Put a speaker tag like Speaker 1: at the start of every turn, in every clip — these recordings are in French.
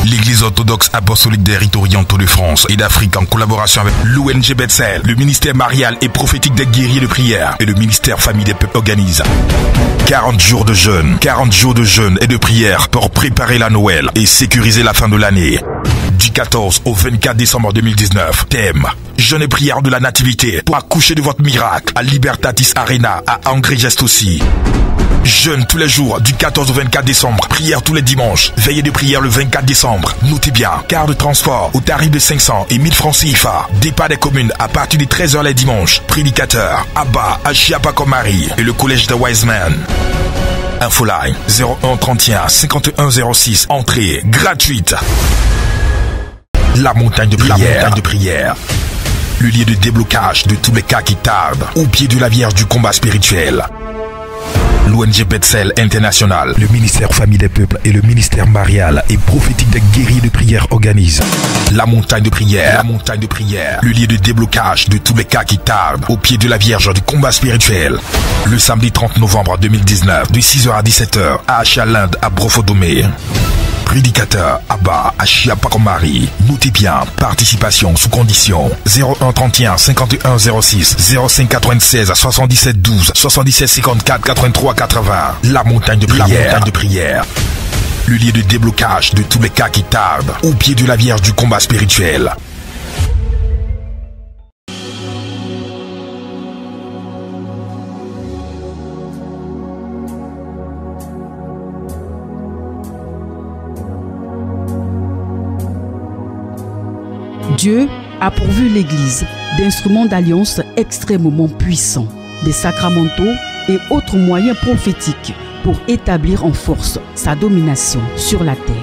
Speaker 1: L'Église orthodoxe apostolique des rites orientaux de France et d'Afrique en collaboration avec l'ONG Bethel, le ministère marial et prophétique des guerriers de prière et le ministère famille des peuples organise 40 jours de jeûne, 40 jours de jeûne et de prière pour préparer la Noël et sécuriser la fin de l'année. Du 14 au 24 décembre 2019, thème jeûne et prière de la nativité pour accoucher de votre miracle à Libertatis Arena à Angers-Gest aussi. Jeûne tous les jours du 14 au 24 décembre, prière tous les dimanches, veillée de prière le 24 décembre. Notez bien, quart de transport au tarif de 500 et 1000 francs CFA. Départ des communes à partir de 13h les dimanches. Prédicateur, Abba, Achiapakomari et le collège de Wiseman. Infoline 01 31 51 06, entrée gratuite. La montagne de prière. Le lieu de déblocage de tous les cas qui tardent au pied de la Vierge du combat spirituel. L'ONG Bethel International, le ministère famille des peuples et le ministère marial et prophétique des guerriers de prière organisent la montagne de prière. Le lieu de déblocage de tous les cas qui tardent au pied de la Vierge du combat spirituel. Le samedi 30 novembre 2019, de 6h à 17h, à Achalinde à Brofodomé. Prédicateur Abba Achiapakomari. Notez bien, participation sous condition 01 31 51 06 05 96 77 12 77 54 83 80. La montagne de prière. Le lieu de déblocage de tous les cas qui tardent au pied de la Vierge du combat spirituel.
Speaker 2: Dieu a pourvu l'Église d'instruments d'alliance extrêmement puissants, des sacramentaux et autres moyens prophétiques pour établir en force sa domination sur la terre.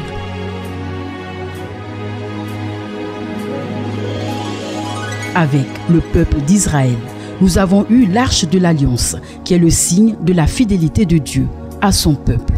Speaker 2: Avec le peuple d'Israël, nous avons eu l'arche de l'Alliance, qui est le signe de la fidélité de Dieu à son peuple.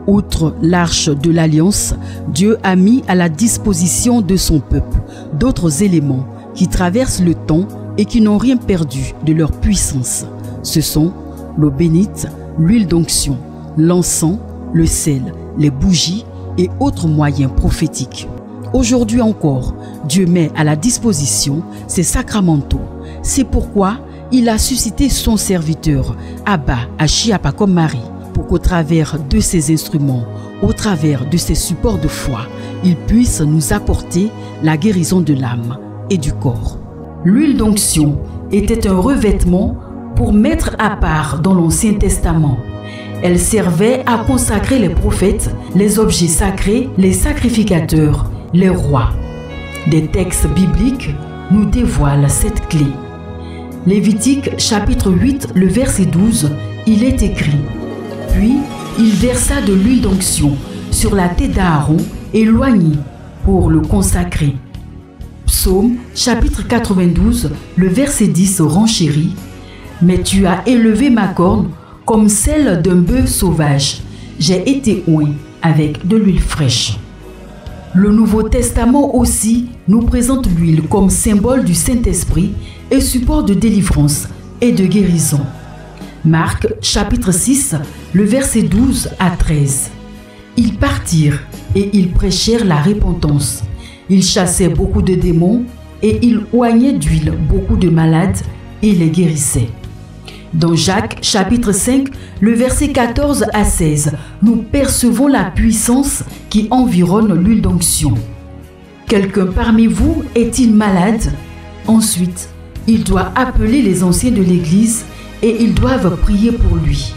Speaker 2: Outre l'arche de l'Alliance, Dieu a mis à la disposition de son peuple d'autres éléments qui traversent le temps et qui n'ont rien perdu de leur puissance. Ce sont l'eau bénite, l'huile d'onction, l'encens, le sel, les bougies et autres moyens prophétiques. Aujourd'hui encore, Dieu met à la disposition ses sacramentaux. C'est pourquoi il a suscité son serviteur, Abba Achiapakomari, pour qu'au travers de ces instruments, au travers de ces supports de foi, il puisse nous apporter la guérison de l'âme et du corps. L'huile d'onction était un revêtement pour mettre à part dans l'Ancien Testament. Elle servait à consacrer les prophètes, les objets sacrés, les sacrificateurs, les rois. Des textes bibliques nous dévoilent cette clé. Lévitique chapitre 8, le verset 12, il est écrit: puis il versa de l'huile d'onction sur la tête d'Aaron et l'oignit pour le consacrer. Psaume chapitre 92, le verset 10 renchérit: mais tu as élevé ma corne comme celle d'un bœuf sauvage. J'ai été oint avec de l'huile fraîche. Le Nouveau Testament aussi nous présente l'huile comme symbole du Saint-Esprit et support de délivrance et de guérison. Marc chapitre 6, le verset 12 à 13. Ils partirent et ils prêchèrent la repentance. Ils chassaient beaucoup de démons et ils oignaient d'huile beaucoup de malades et les guérissaient. Dans Jacques chapitre 5, le verset 14 à 16, nous percevons la puissance qui environne l'huile d'onction. Quelqu'un parmi vous est-il malade? Ensuite, il doit appeler les anciens de l'Église et ils doivent prier pour lui,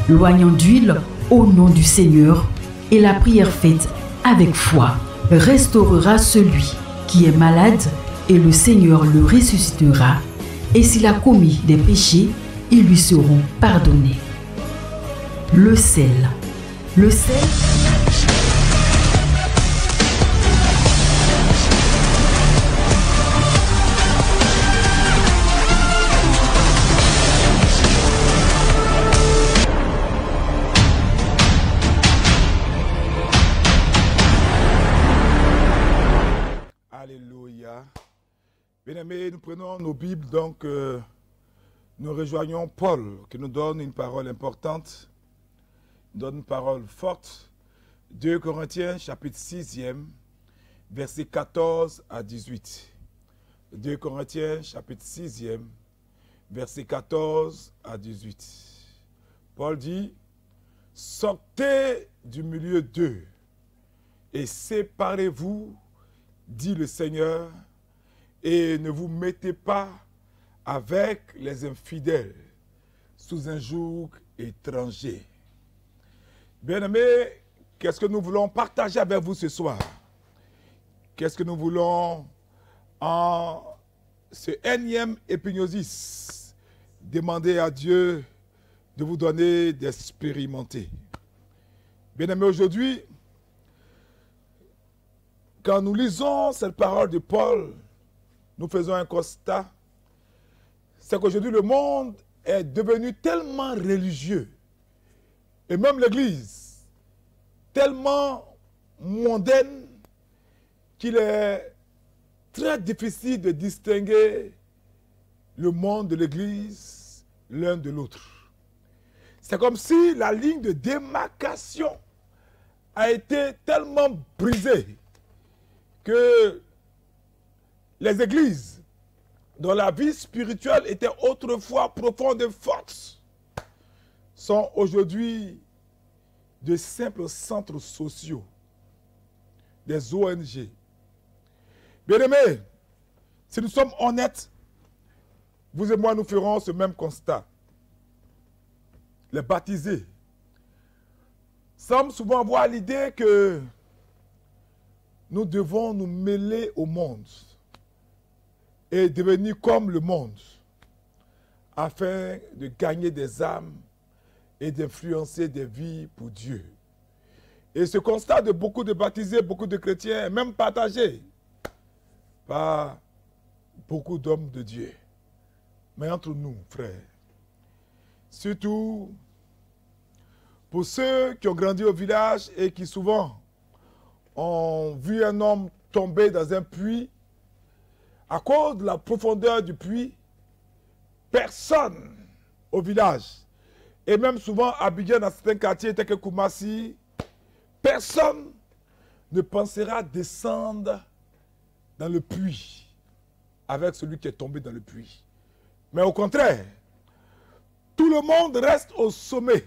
Speaker 2: l'oignant d'huile au nom du Seigneur, et la prière faite avec foi restaurera celui qui est malade et le Seigneur le ressuscitera, et s'il a commis des péchés, ils lui seront pardonnés. Le sel. Le sel.
Speaker 3: Alléluia. Bien-aimés, nous prenons nos Bibles, donc nous rejoignons Paul qui nous donne une parole importante, donne une parole forte. 2 Corinthiens chapitre 6e, versets 14 à 18. 2 Corinthiens, chapitre 6e, versets 14 à 18. Paul dit, « Sortez du milieu d'eux et séparez-vous, dit le Seigneur, et ne vous mettez pas avec les infidèles sous un joug étranger. » Bien-aimés, qu'est-ce que nous voulons partager avec vous ce soir? Qu'est-ce que nous voulons en ce énième épignosis demander à Dieu de vous donner d'expérimenter? Bien-aimés, aujourd'hui, quand nous lisons cette parole de Paul, nous faisons un constat, c'est qu'aujourd'hui le monde est devenu tellement religieux, et même l'Église, tellement mondaine, qu'il est très difficile de distinguer le monde de l'Église l'un de l'autre. C'est comme si la ligne de démarcation a été tellement brisée que les églises, dont la vie spirituelle était autrefois profonde et forte, sont aujourd'hui de simples centres sociaux, des ONG. Bien-aimés, si nous sommes honnêtes, vous et moi, nous ferons ce même constat. Les baptisés semblent souvent avoir l'idée que nous devons nous mêler au monde et devenir comme le monde afin de gagner des âmes et d'influencer des vies pour Dieu. Et ce constat de beaucoup de baptisés, beaucoup de chrétiens est même partagé par beaucoup d'hommes de Dieu. Mais entre nous, frères, surtout pour ceux qui ont grandi au village et qui souvent ont vu un homme tomber dans un puits, à cause de la profondeur du puits, personne au village, et même souvent à Abidjan, dans certains quartiers tels que Koumassi, personne ne pensera descendre dans le puits avec celui qui est tombé dans le puits. Mais au contraire, tout le monde reste au sommet.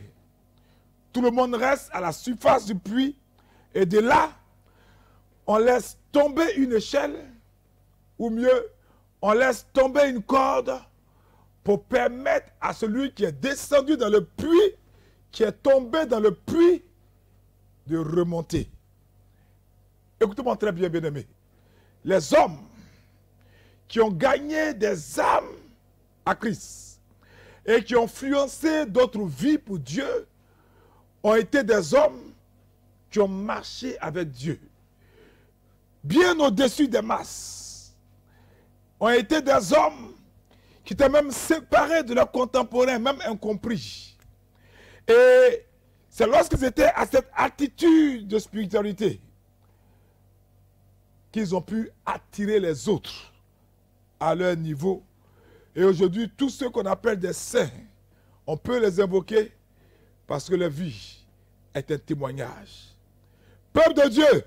Speaker 3: Tout le monde reste à la surface du puits. Et de là, on laisse tomber une échelle, ou mieux, on laisse tomber une corde pour permettre à celui qui est descendu dans le puits, qui est tombé dans le puits, de remonter. Écoutez-moi très bien, bien-aimés. Les hommes qui ont gagné des âmes à Christ et qui ont influencé d'autres vies pour Dieu ont été des hommes qui ont marché avec Dieu, bien au-dessus des masses. Ont été des hommes qui étaient même séparés de leurs contemporains, même incompris. Et c'est lorsqu'ils étaient à cette attitude de spiritualité qu'ils ont pu attirer les autres à leur niveau. Et aujourd'hui, tous ceux qu'on appelle des saints, on peut les invoquer parce que leur vie est un témoignage. Peuple de Dieu,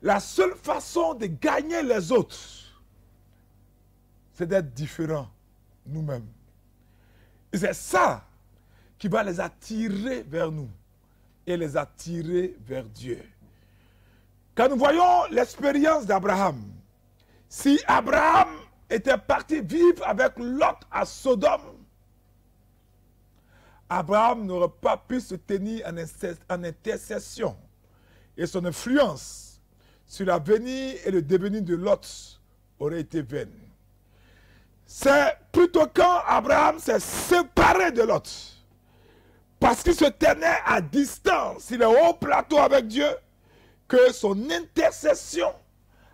Speaker 3: la seule façon de gagner les autres, c'est d'être différents nous-mêmes. Et c'est ça qui va les attirer vers nous et les attirer vers Dieu. Quand nous voyons l'expérience d'Abraham, si Abraham était parti vivre avec Lot à Sodome, Abraham n'aurait pas pu se tenir en intercession. Et son influence sur l'avenir et le devenir de Lot aurait été vaine. C'est plutôt quand Abraham s'est séparé de Lot, parce qu'il se tenait à distance, il est au plateau avec Dieu, que son intercession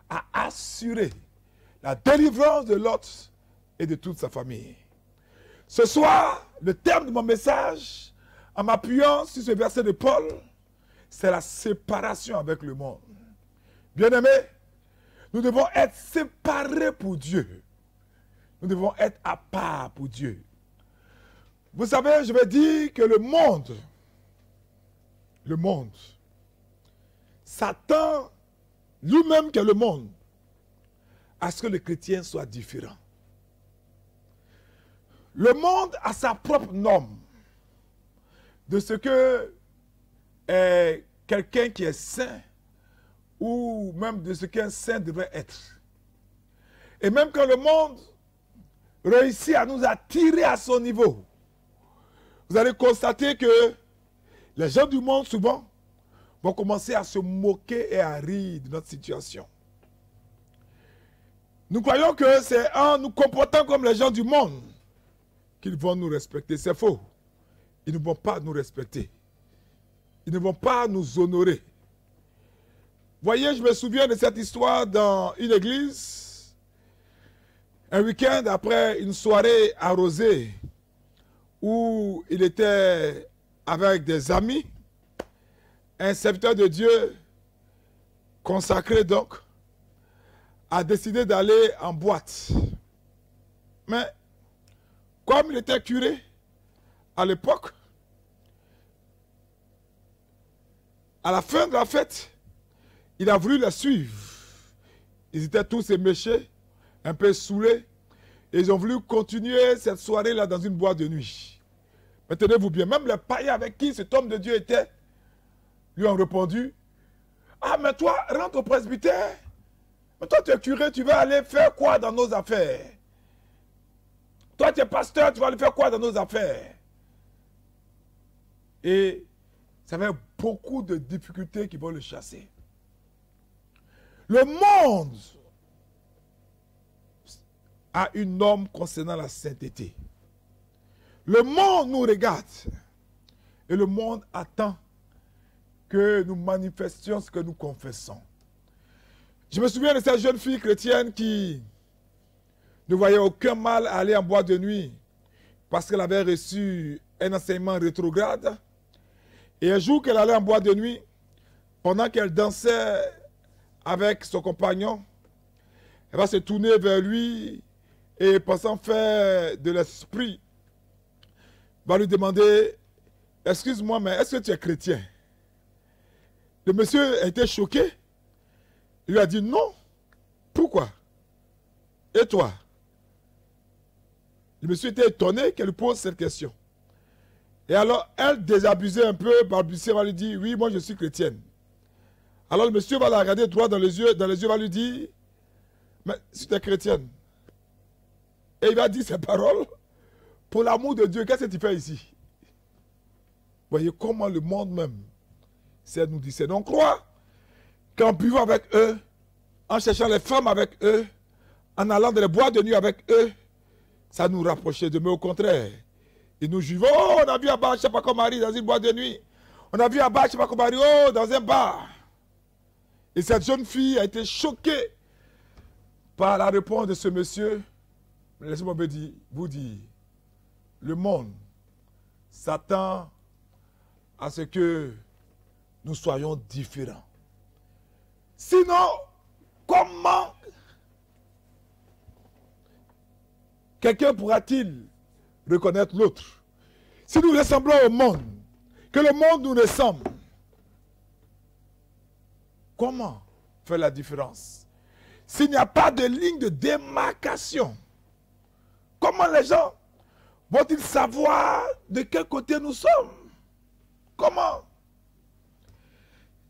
Speaker 3: a assuré la délivrance de Lot et de toute sa famille. Ce soir, le terme de mon message, en m'appuyant sur ce verset de Paul, c'est la séparation avec le monde. Bien-aimés, nous devons être séparés pour Dieu. Nous devons être à part pour Dieu. Vous savez, je vais dire que le monde, Satan lui-même qui est le monde, à ce que le chrétien soit différent. Le monde a sa propre norme de ce que est quelqu'un qui est saint ou même de ce qu'un saint devrait être. Et même quand le monde réussit à nous attirer à son niveau, vous allez constater que les gens du monde souvent vont commencer à se moquer et à rire de notre situation. Nous croyons que c'est en nous comportant comme les gens du monde qu'ils vont nous respecter. C'est faux. Ils ne vont pas nous respecter. Ils ne vont pas nous honorer. Voyez, je me souviens de cette histoire dans une église. Un week-end après une soirée arrosée où il était avec des amis, un serviteur de Dieu consacré donc a décidé d'aller en boîte. Mais comme il était curé à l'époque, à la fin de la fête, il a voulu les suivre. Ils étaient tous éméchés, un peu saoulés, et ils ont voulu continuer cette soirée-là dans une boîte de nuit. Mais tenez-vous bien, même les païens avec qui cet homme de Dieu était, lui ont répondu, « Ah, mais toi, rentre au presbytère. Mais toi, tu es curé, tu vas aller faire quoi dans nos affaires? Toi, tu es pasteur, tu vas aller faire quoi dans nos affaires? » Et ça avait beaucoup de difficultés qui vont le chasser. Le monde a une norme concernant la sainteté. Le monde nous regarde et le monde attend que nous manifestions ce que nous confessons. Je me souviens de cette jeune fille chrétienne qui ne voyait aucun mal à aller en boîte de nuit parce qu'elle avait reçu un enseignement rétrograde. Et un jour qu'elle allait en boîte de nuit, pendant qu'elle dansait avec son compagnon, elle va se tourner vers lui et pensant faire de l'esprit, va lui demander, « Excuse-moi, mais est-ce que tu es chrétien ?» Le monsieur a été choqué. Il lui a dit, « Non. Pourquoi? Et toi ?» Le monsieur était étonné qu'elle lui pose cette question. Et alors, elle, désabusée un peu, balbutiée, va lui dire, « Oui, moi je suis chrétienne. » Alors le monsieur va la regarder droit dans les yeux, va lui dire, « Mais si tu es chrétienne. » Et il va dire ces paroles, « Pour l'amour de Dieu, qu'est-ce que tu fais ici? » Voyez comment le monde même, c'est nous dit, c'est donc croire qu'en buvant avec eux, en cherchant les femmes avec eux, en allant dans les boîtes de nuit avec eux, ça nous rapprochait de, mais au contraire, ils nous jugent, oh, on a vu Abba Chapakomari dans une boîte de nuit, on a vu Abba Chapakomari, oh, dans un bar. Et cette jeune fille a été choquée par la réponse de ce monsieur. Laissez-moi vous dire, le monde s'attend à ce que nous soyons différents. Sinon, comment quelqu'un pourra-t-il reconnaître l'autre? Si nous ressemblons au monde, que le monde nous ressemble, comment faire la différence? S'il n'y a pas de ligne de démarcation, comment les gens vont-ils savoir de quel côté nous sommes? Comment?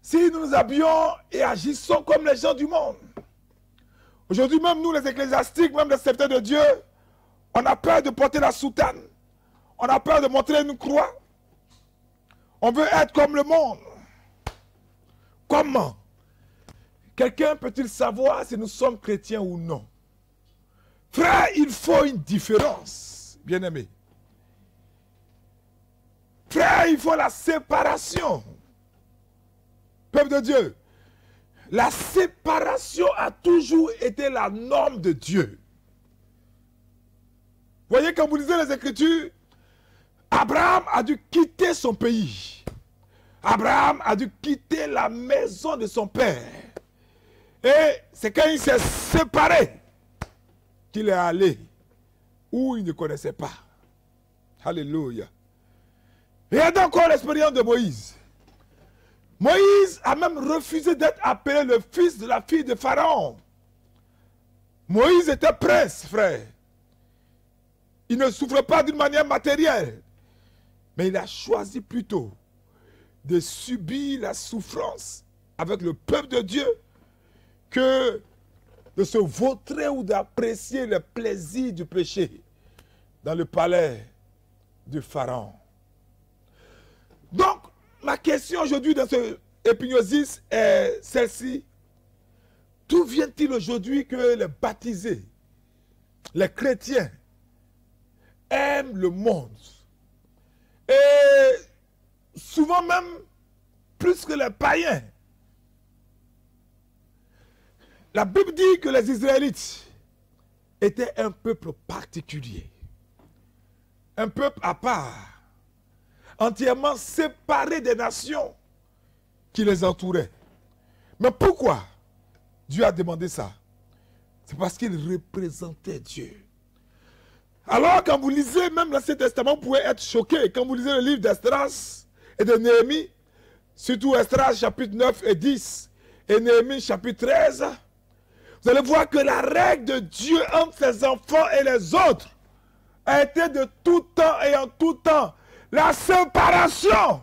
Speaker 3: Si nous nous habillons et agissons comme les gens du monde. Aujourd'hui même nous les ecclésiastiques, même les serviteurs de Dieu, on a peur de porter la soutane. On a peur de montrer une croix. On veut être comme le monde. Comment? Quelqu'un peut-il savoir si nous sommes chrétiens ou non? Frère, il faut une différence, bien-aimé. Frère, il faut la séparation. Peuple de Dieu, la séparation a toujours été la norme de Dieu. Voyez, quand vous lisez les Écritures, Abraham a dû quitter son pays. Abraham a dû quitter la maison de son père. Et c'est quand il s'est séparé qu'il est allé où il ne connaissait pas. Alléluia. Et encore l'expérience de Moïse. Moïse a même refusé d'être appelé le fils de la fille de Pharaon. Moïse était prince, frère. Il ne souffrait pas d'une manière matérielle. Mais il a choisi plutôt de subir la souffrance avec le peuple de Dieu que de se vautrer ou d'apprécier le plaisir du péché dans le palais du Pharaon. Donc, ma question aujourd'hui dans ce épignosis est celle-ci. D'où vient-il aujourd'hui que les baptisés, les chrétiens, aiment le monde? Et souvent même plus que les païens. La Bible dit que les Israélites étaient un peuple particulier. Un peuple à part, entièrement séparé des nations qui les entouraient. Mais pourquoi Dieu a demandé ça? C'est parce qu'il représentait Dieu. Alors, quand vous lisez même l'Ancien Testament, vous pouvez être choqué. Quand vous lisez le livre d'Esdras et de Néhémie, surtout Esdras chapitre 9 et 10 et Néhémie chapitre 13, vous allez voir que la règle de Dieu entre ses enfants et les autres a été de tout temps et en tout temps la séparation.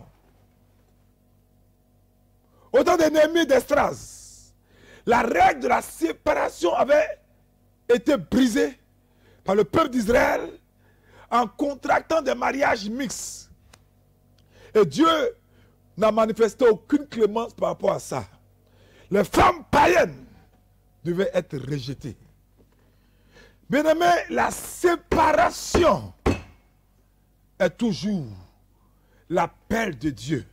Speaker 3: Au temps de Néhémie et d'Esdras, la règle de la séparation avait été brisée par le peuple d'Israël en contractant des mariages mixtes. Et Dieu n'a manifesté aucune clémence par rapport à ça. Les femmes païennes devaient être rejetées. Bien-aimé, la séparation est toujours l'appel de Dieu.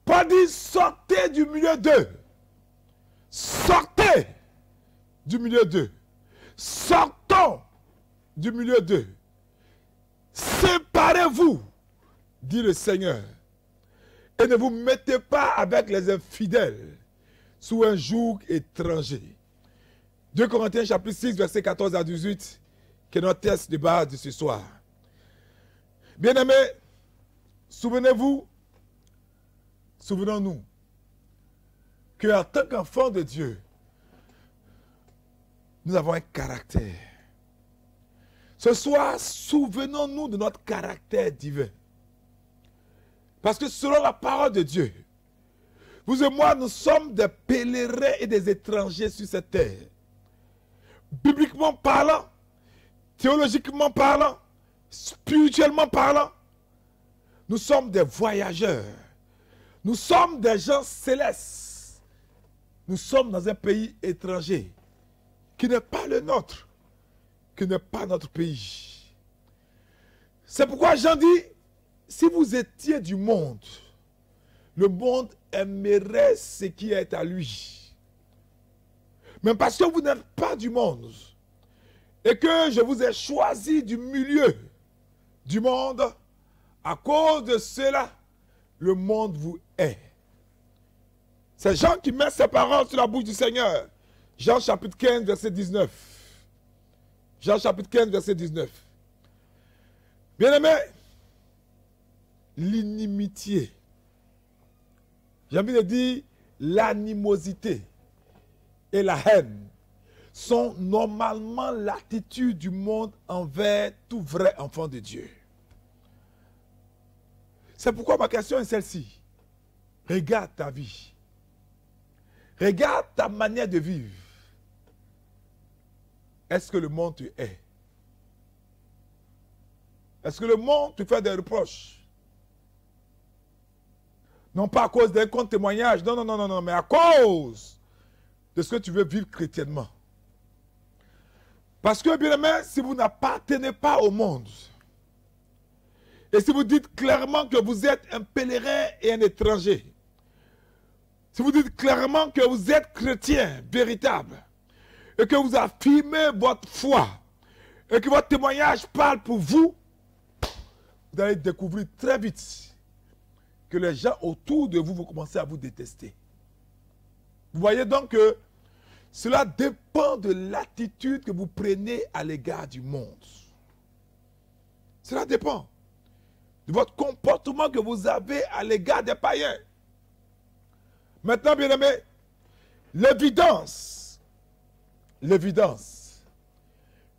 Speaker 3: Pas dire sortez du milieu d'eux. Sortez du milieu d'eux. Sortons du milieu d'eux. Séparez-vous, dit le Seigneur. Et ne vous mettez pas avec les infidèles sous un joug étranger. 2 Corinthiens chapitre 6, verset 14 à 18, qui est notre texte de base de ce soir. Bien-aimés, souvenez-nous, qu'en tant qu'enfants de Dieu, nous avons un caractère. Ce soir, souvenons-nous de notre caractère divin. Parce que selon la parole de Dieu, vous et moi, nous sommes des pèlerins et des étrangers sur cette terre. Bibliquement parlant, théologiquement parlant, spirituellement parlant, nous sommes des voyageurs. Nous sommes des gens célestes. Nous sommes dans un pays étranger qui n'est pas le nôtre, qui n'est pas notre pays. C'est pourquoi Jean dit, si vous étiez du monde, le monde aimerait ce qui est à lui. Mais parce que vous n'êtes pas du monde, et que je vous ai choisi du milieu du monde, à cause de cela, le monde vous hait. C'est Jean qui met ses paroles sur la bouche du Seigneur. Jean chapitre 15, verset 19. Jean chapitre 15, verset 19. Bien-aimés, l'inimitié, j'ai envie de dire l'animosité et la haine sont normalement l'attitude du monde envers tout vrai enfant de Dieu. C'est pourquoi ma question est celle-ci. Regarde ta vie. Regarde ta manière de vivre. Est-ce que le monde te hait? Est-ce que le monde te fait des reproches? Non pas à cause d'un compte témoignage, non, mais à cause de ce que tu veux vivre chrétiennement. Parce que, bien aimé, si vous n'appartenez pas au monde, et si vous dites clairement que vous êtes un pèlerin et un étranger, si vous dites clairement que vous êtes chrétien véritable, et que vous affirmez votre foi, et que votre témoignage parle pour vous, vous allez découvrir très vite que les gens autour de vous vont commencer à vous détester. Vous voyez donc que cela dépend de l'attitude que vous prenez à l'égard du monde. Cela dépend de votre comportement que vous avez à l'égard des païens. Maintenant, bien aimé, l'évidence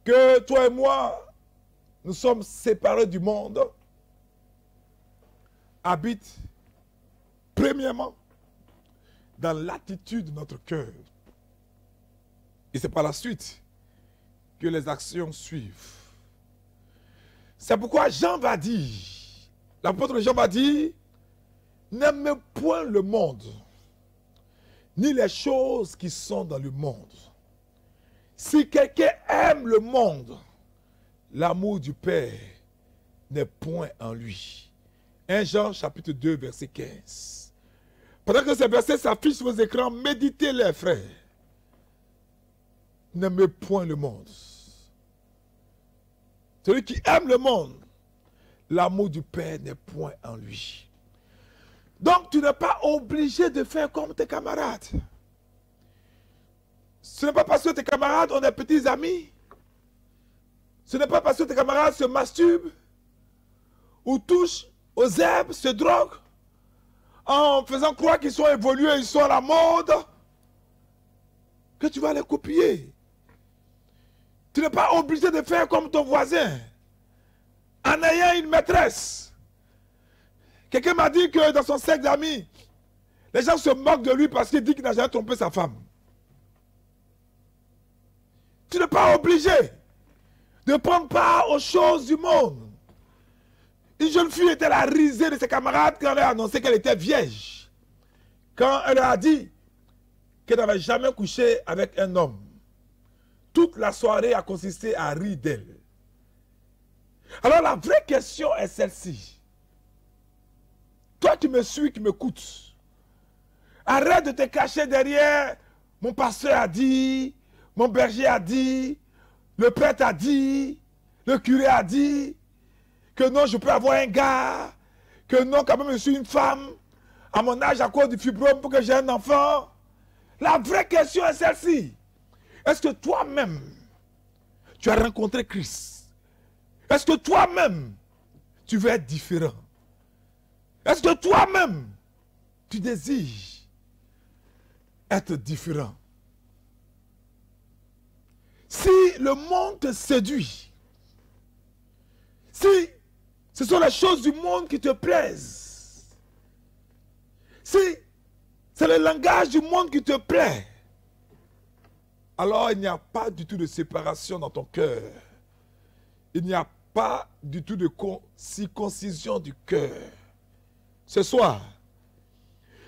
Speaker 3: que toi et moi, nous sommes séparés du monde, habite premièrement dans l'attitude de notre cœur. Et c'est par la suite que les actions suivent. C'est pourquoi Jean va dire, l'apôtre Jean va dire, n'aimez point le monde, ni les choses qui sont dans le monde. Si quelqu'un aime le monde, l'amour du Père n'est point en lui. 1 Jean chapitre 2 verset 15. Pendant que ces versets s'affichent sur vos écrans, méditez-les, frères. N'aimez point le monde. Celui qui aime le monde, l'amour du Père n'est point en lui. Donc tu n'es pas obligé de faire comme tes camarades. Ce n'est pas parce que tes camarades ont des petits amis. Ce n'est pas parce que tes camarades se masturbent ou touchent aux herbes, se droguent, en faisant croire qu'ils sont évolués, ils sont à la mode, que tu vas les copier. Tu n'es pas obligé de faire comme ton voisin, en ayant une maîtresse. Quelqu'un m'a dit que dans son cercle d'amis, les gens se moquent de lui parce qu'il dit qu'il n'a jamais trompé sa femme. Tu n'es pas obligé de prendre part aux choses du monde. Une jeune fille était la risée de ses camarades quand elle a annoncé qu'elle était vierge. Quand elle a dit qu'elle n'avait jamais couché avec un homme. Toute la soirée a consisté à rire d'elle. Alors la vraie question est celle-ci. Toi qui me suis, qui m'écoutes, arrête de te cacher derrière mon pasteur a dit, mon berger a dit, le prêtre a dit, le curé a dit, que non, je peux avoir un gars, que non, quand même, je suis une femme, à mon âge, à cause du fibrome, pour que j'ai un enfant. La vraie question est celle-ci. Est-ce que toi-même, tu as rencontré Christ? Est-ce que toi-même, tu veux être différent? Est-ce que toi-même, tu désires être différent? Si le monde te séduit, si ce sont les choses du monde qui te plaisent, si c'est le langage du monde qui te plaît, alors il n'y a pas du tout de séparation dans ton cœur. Il n'y a pas du tout de circoncision du cœur. Ce soir,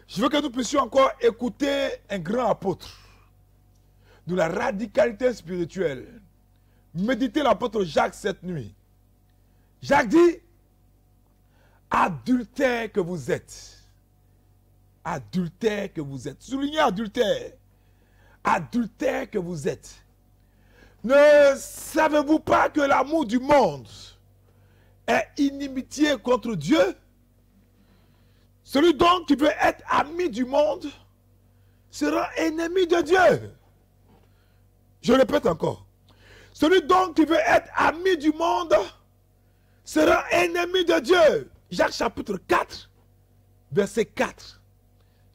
Speaker 3: je veux que nous puissions encore écouter un grand apôtre de la radicalité spirituelle. Méditez l'apôtre Jacques cette nuit. Jacques dit, adultère que vous êtes. Adultère que vous êtes. Soulignez adultère. Adultère que vous êtes. Ne savez-vous pas que l'amour du monde est inimitié contre Dieu? Celui donc qui veut être ami du monde sera ennemi de Dieu. Je répète encore. Celui donc qui veut être ami du monde sera ennemi de Dieu. Jacques chapitre 4, verset 4.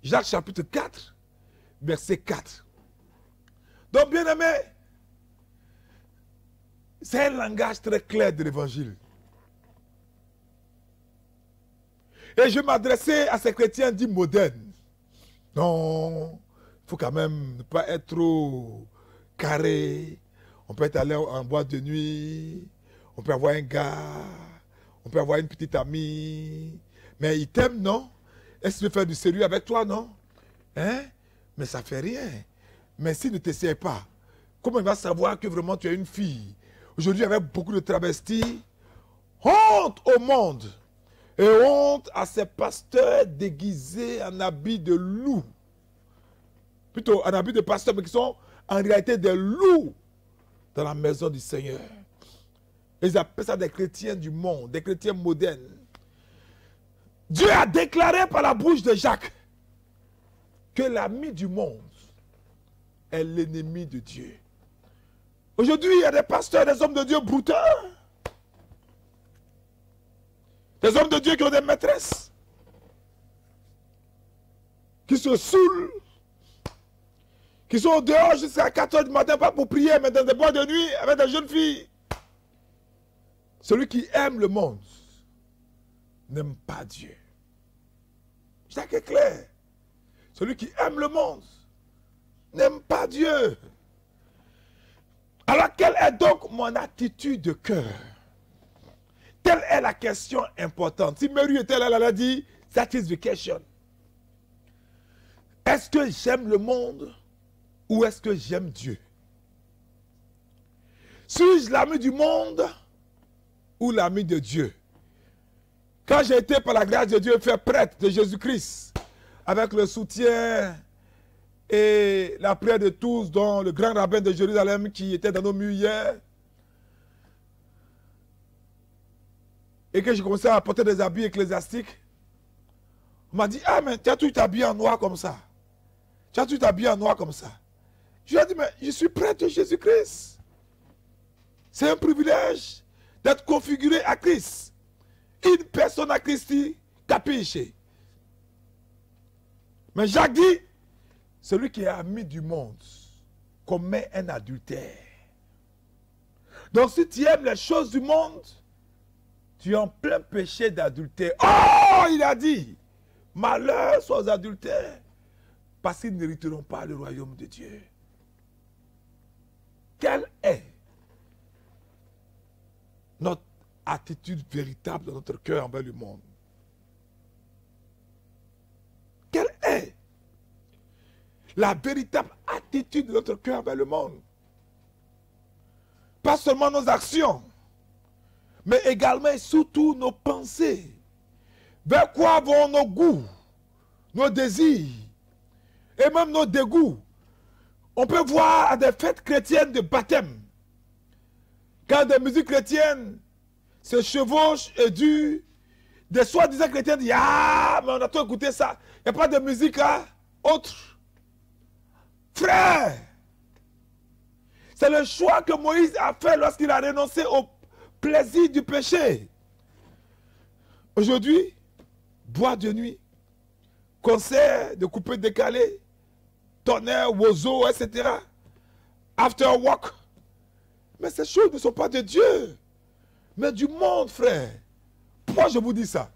Speaker 3: Jacques chapitre 4, verset 4. Donc, bien aimé, c'est un langage très clair de l'évangile. Et je m'adressais à ces chrétiens dits modernes. Non, il faut quand même ne pas être trop carré. On peut être allé en boîte de nuit. On peut avoir un gars. On peut avoir une petite amie. Mais il t'aime, non? Est-ce qu'il veut faire du sérieux avec toi, non? Hein? Mais ça ne fait rien. Mais s'il ne t'essaie pas, comment il va savoir que vraiment tu es une fille? Aujourd'hui, avec beaucoup de travestis, honte au monde. Et honte à ces pasteurs déguisés en habit de loup. Plutôt en habit de pasteurs, mais qui sont en réalité des loups dans la maison du Seigneur. Ils appellent ça des chrétiens du monde, des chrétiens modernes. Dieu a déclaré par la bouche de Jacques que l'ami du monde est l'ennemi de Dieu. Aujourd'hui, il y a des pasteurs, des hommes de Dieu brouteurs. Des hommes de Dieu qui ont des maîtresses. qui se saoulent, qui sont dehors jusqu'à 4 h du matin, pas pour prier, mais dans des boîtes de nuit avec des jeunes filles. Celui qui aime le monde n'aime pas Dieu. C'est clair. Celui qui aime le monde n'aime pas Dieu. Alors, quelle est donc mon attitude de cœur? Telle est la question importante. Si Mary était là, elle a dit, that is the question. Est-ce que j'aime le monde ou est-ce que j'aime Dieu? Suis-je l'ami du monde ou l'ami de Dieu? Quand j'ai été, par la grâce de Dieu, fait prêtre de Jésus-Christ, avec le soutien et la prière de tous, dont le grand rabbin de Jérusalem qui était dans nos milieux hier, et que j'ai commencé à porter des habits ecclésiastiques, on m'a dit, ah mais tu as tout habillé en noir comme ça. Tu as tout habillé en noir comme ça. Je lui ai dit, mais je suis prêtre de Jésus-Christ. C'est un privilège d'être configuré à Christ. Une personne à Christi, capiche. Mais Jacques dit, celui qui est ami du monde commet un adultère. Donc si tu aimes les choses du monde, tu es en plein péché d'adultère. Oh, il a dit, malheur soit aux adultères, parce qu'ils n'hériteront pas le royaume de Dieu. Quelle est notre attitude véritable dans notre cœur envers le monde? Quelle est la véritable attitude de notre cœur envers le monde? Pas seulement nos actions, mais également et surtout nos pensées. Vers quoi vont nos goûts, nos désirs et même nos dégoûts? On peut voir à des fêtes chrétiennes de baptême, quand des musiques chrétiennes se chevauchent et durent, des soi-disant chrétiens disent, ah, mais on a tout écouté ça. Il n'y a pas de musique là, autre. Frère, c'est le choix que Moïse a fait lorsqu'il a renoncé au plaisir du péché. Aujourd'hui, boîte de nuit, concert de coupé décalé, tonnerre, oiseaux, etc. After work. Mais ces choses ne sont pas de Dieu, mais du monde, frère. Pourquoi je vous dis ça?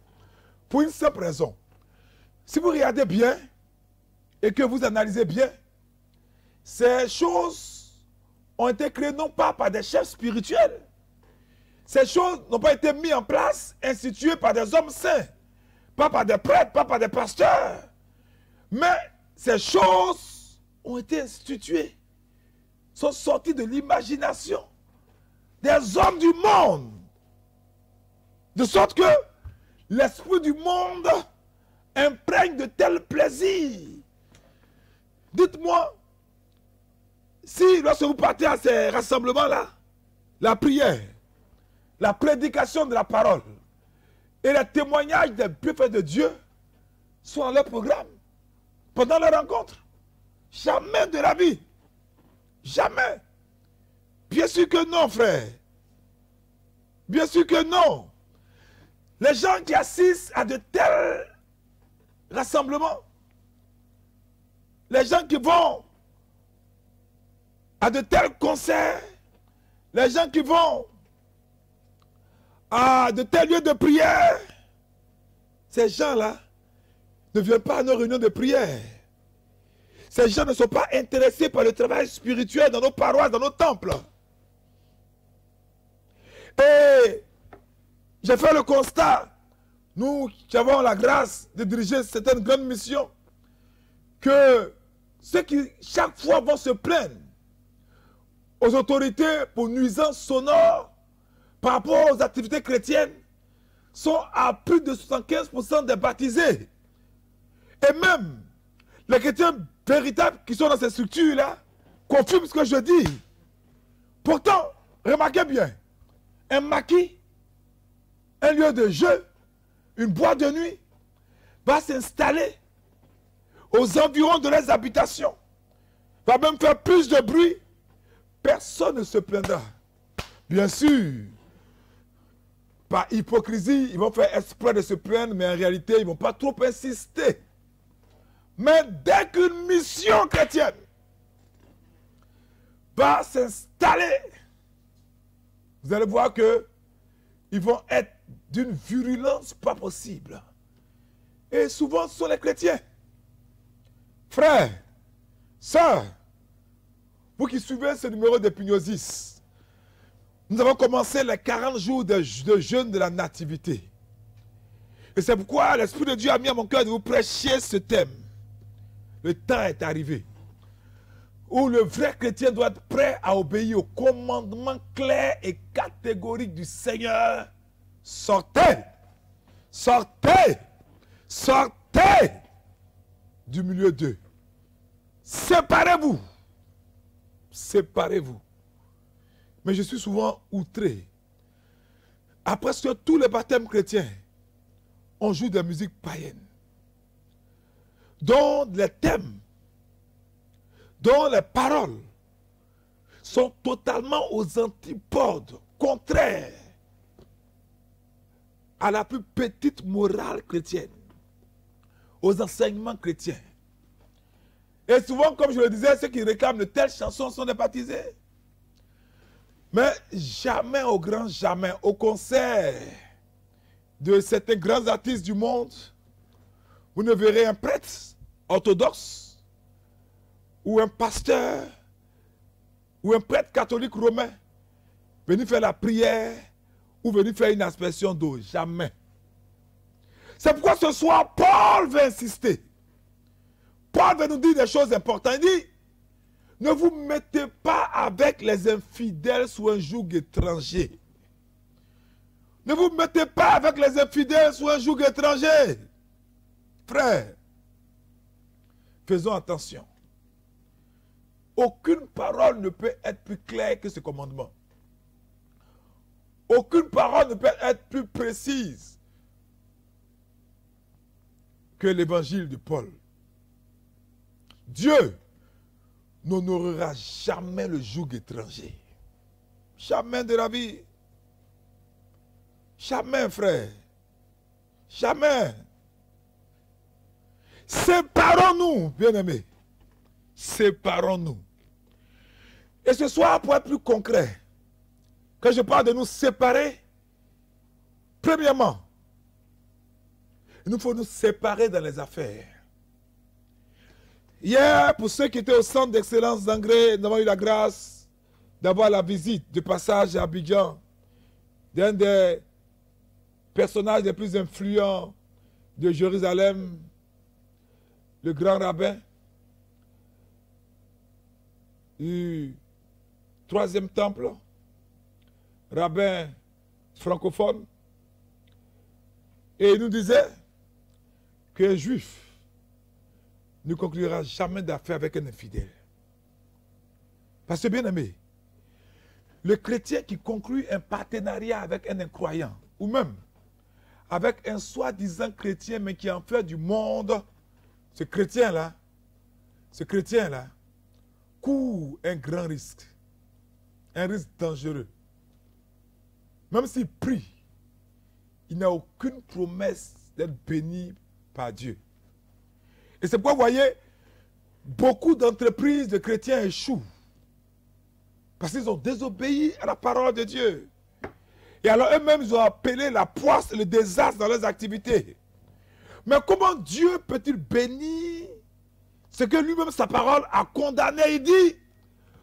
Speaker 3: Pour une simple raison. Si vous regardez bien et que vous analysez bien, ces choses ont été créées non pas par des chefs spirituels. Ces choses n'ont pas été mises en place, instituées par des hommes saints, pas par des prêtres, pas par des pasteurs. Mais ces choses ont été instituées, sont sorties de l'imagination des hommes du monde. De sorte que l'esprit du monde imprègne de tels plaisirs. Dites-moi, si lorsque vous partez à ces rassemblements-là, la prière, la prédication de la parole et les témoignages des bienfaits de Dieu sont dans leur programme, pendant leur rencontre, jamais de la vie. Jamais. Bien sûr que non, frère. Bien sûr que non. Les gens qui assistent à de tels rassemblements, les gens qui vont à de tels concerts, les gens qui vont à de tels lieux de prière, ces gens-là ne viennent pas à nos réunions de prière. Ces gens ne sont pas intéressés par le travail spirituel dans nos paroisses, dans nos temples. Et j'ai fait le constat, nous qui avons la grâce de diriger certaines grandes missions, que ceux qui chaque fois vont se plaindre aux autorités pour nuisances sonores par rapport aux activités chrétiennes sont à plus de 75% des baptisés. Et même les chrétiens véritables qui sont dans ces structures-là confirment ce que je dis. Pourtant, remarquez bien, un maquis, un lieu de jeu, une boîte de nuit, va s'installer aux environs de leurs habitations, va même faire plus de bruit, personne ne se plaindra. Bien sûr, par hypocrisie, ils vont faire exprès de se plaindre, mais en réalité, ils ne vont pas trop insister Mais dès qu'une mission chrétienne va s'installer, vous allez voir que ils vont être d'une virulence pas possible. Et souvent, ce sont les chrétiens. Frères, sœurs, vous qui suivez ce numéro d'Epignosis, nous avons commencé les 40 jours de jeûne de la nativité. Et c'est pourquoi l'Esprit de Dieu a mis à mon cœur de vous prêcher ce thème. Le temps est arrivé où le vrai chrétien doit être prêt à obéir au commandement clair et catégorique du Seigneur. Sortez, sortez, sortez du milieu d'eux. Séparez-vous, séparez-vous. Mais je suis souvent outré. À presque tous les baptêmes chrétiens, on joue de la musique païenne, dont les thèmes, dont les paroles sont totalement aux antipodes, contraires à la plus petite morale chrétienne, aux enseignements chrétiens. Et souvent, comme je le disais, ceux qui réclament de telles chansons sont des baptisés. Mais jamais, au grand jamais, au concert de certains grands artistes du monde, vous ne verrez un prêtre orthodoxe ou un pasteur ou un prêtre catholique romain venir faire la prière ou venir faire une aspersion d'eau. Jamais. C'est pourquoi ce soir, Paul veut insister. Paul veut nous dire des choses importantes. Il dit, ne vous mettez pas avec les infidèles sous un joug étranger. Ne vous mettez pas avec les infidèles sous un joug étranger. Frères, faisons attention. Aucune parole ne peut être plus claire que ce commandement. Aucune parole ne peut être plus précise que l'évangile de Paul. Dieu n'honorera jamais le joug étranger. Jamais de la vie. Jamais, frère. Jamais. Séparons-nous, bien-aimés. Séparons-nous. Et ce soir, pour être plus concret, quand je parle de nous séparer, premièrement, il nous faut nous séparer dans les affaires. Hier, pour ceux qui étaient au centre d'excellence d'Angré, nous avons eu la grâce d'avoir la visite de passage à Abidjan d'un des personnages les plus influents de Jérusalem, le grand rabbin du troisième temple, rabbin francophone, et il nous disait qu'un juif ne conclura jamais d'affaires avec un infidèle. Parce que, bien aimé, le chrétien qui conclut un partenariat avec un incroyant, ou même avec un soi-disant chrétien, mais qui en fait du monde, ce chrétien-là, court un grand risque, un risque dangereux. Même s'il prie, il n'a aucune promesse d'être béni par Dieu. Et c'est pourquoi, vous voyez, beaucoup d'entreprises de chrétiens échouent. Parce qu'ils ont désobéi à la parole de Dieu. Et alors eux-mêmes, ils ont appelé la poisse et le désastre dans leurs activités. Mais comment Dieu peut-il bénir ce que lui-même, sa parole, a condamné? Il dit,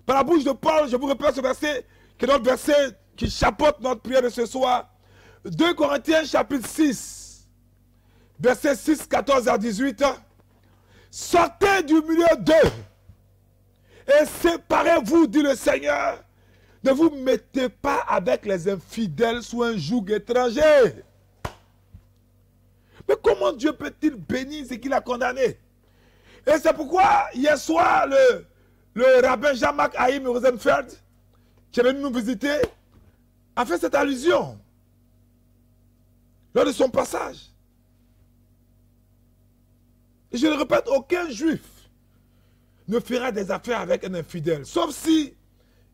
Speaker 3: par la bouche de Paul, je vous répète ce verset, qui est notre verset qui chapeaute notre prière de ce soir. 2 Corinthiens chapitre 6, versets 6, 14 à 18. Sortez du milieu d'eux et séparez-vous, dit le Seigneur. Ne vous mettez pas avec les infidèles sous un joug étranger. Mais comment Dieu peut-il bénir ce qu'il a condamné? Et c'est pourquoi, hier soir, le rabbin Jean-Marc Haïm Rosenfeld, qui est venu nous visiter, a fait cette allusion lors de son passage. Et je le répète, aucun juif ne fera des affaires avec un infidèle, sauf si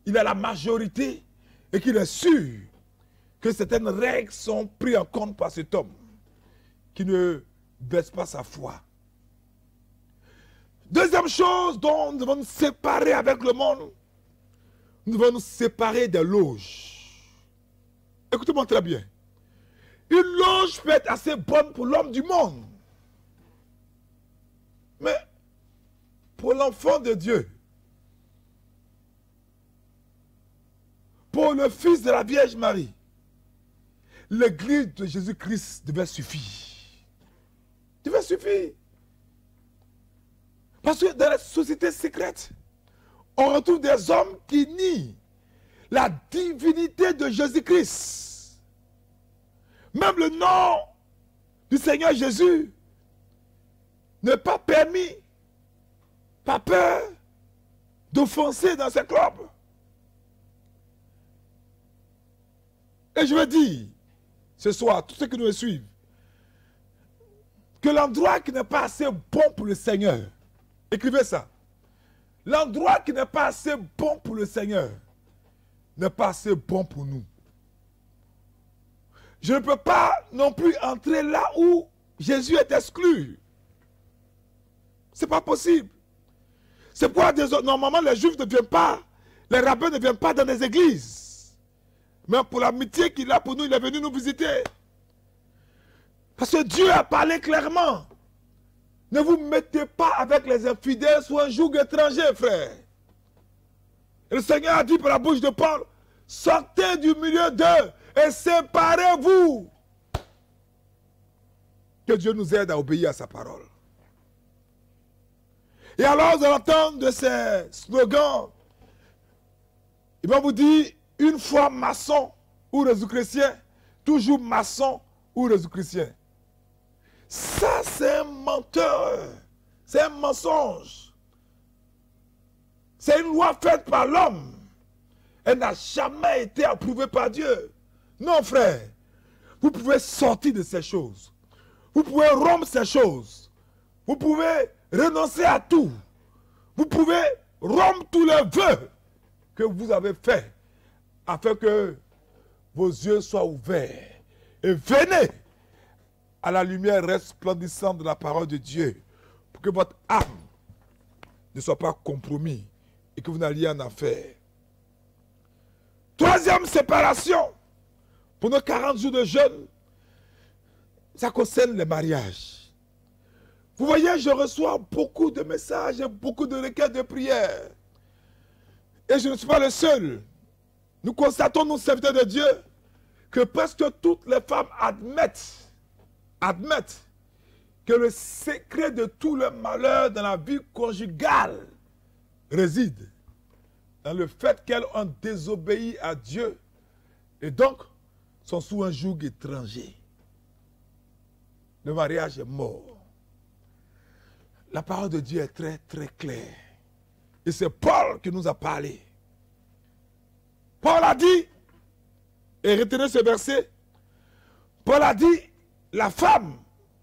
Speaker 3: il a la majorité et qu'il est sûr que certaines règles sont prises en compte par cet homme qui ne baisse pas sa foi. Deuxième chose dont nous devons nous séparer avec le monde, nous devons nous séparer des loges. Écoutez-moi très bien. Une loge peut être assez bonne pour l'homme du monde. Mais pour l'enfant de Dieu, pour le Fils de la Vierge Marie, l'église de Jésus-Christ devait suffire. Devait suffire. Parce que dans la société secrète, on retrouve des hommes qui nient la divinité de Jésus-Christ. Même le nom du Seigneur Jésus n'est pas permis, pas peur d'offenser dans ces clubs. Et je veux dire, ce soir, tous ceux qui nous suivent, que l'endroit qui n'est pas assez bon pour le Seigneur, écrivez ça, l'endroit qui n'est pas assez bon pour le Seigneur n'est pas assez bon pour nous. Je ne peux pas non plus entrer là où Jésus est exclu. Ce n'est pas possible. C'est pourquoi normalement les Juifs ne viennent pas, les rabbins ne viennent pas dans les églises. Mais pour l'amitié qu'il a pour nous, il est venu nous visiter. Parce que Dieu a parlé clairement. Ne vous mettez pas avec les infidèles sous un joug étranger, frère. Et le Seigneur a dit par la bouche de Paul, sortez du milieu d'eux et séparez-vous. Que Dieu nous aide à obéir à sa parole. Et alors, vous allez entendre de ces slogans, il va vous dire, une fois maçon ou résurrectien, toujours maçon ou résurrectien. Ça, c'est un menteur. C'est un mensonge. C'est une loi faite par l'homme. Elle n'a jamais été approuvée par Dieu. Non, frère. Vous pouvez sortir de ces choses. Vous pouvez rompre ces choses. Vous pouvez renoncer à tout. Vous pouvez rompre tous les vœux que vous avez faits afin que vos yeux soient ouverts. Et venez à la lumière resplendissante de la parole de Dieu pour que votre âme ne soit pas compromise et que vous n'alliez en affaire. Troisième séparation pour nos 40 jours de jeûne, ça concerne les mariages. Vous voyez, je reçois beaucoup de messages et beaucoup de requêtes de prière. Et je ne suis pas le seul. Nous constatons, nous serviteurs de Dieu, que presque toutes les femmes admettent que le secret de tout le malheur dans la vie conjugale réside dans le fait qu'elles ont désobéi à Dieu et donc sont sous un joug étranger. Le mariage est mort. La parole de Dieu est très très claire. Et c'est Paul qui nous a parlé. Paul a dit, et retenez ce verset, Paul a dit, la femme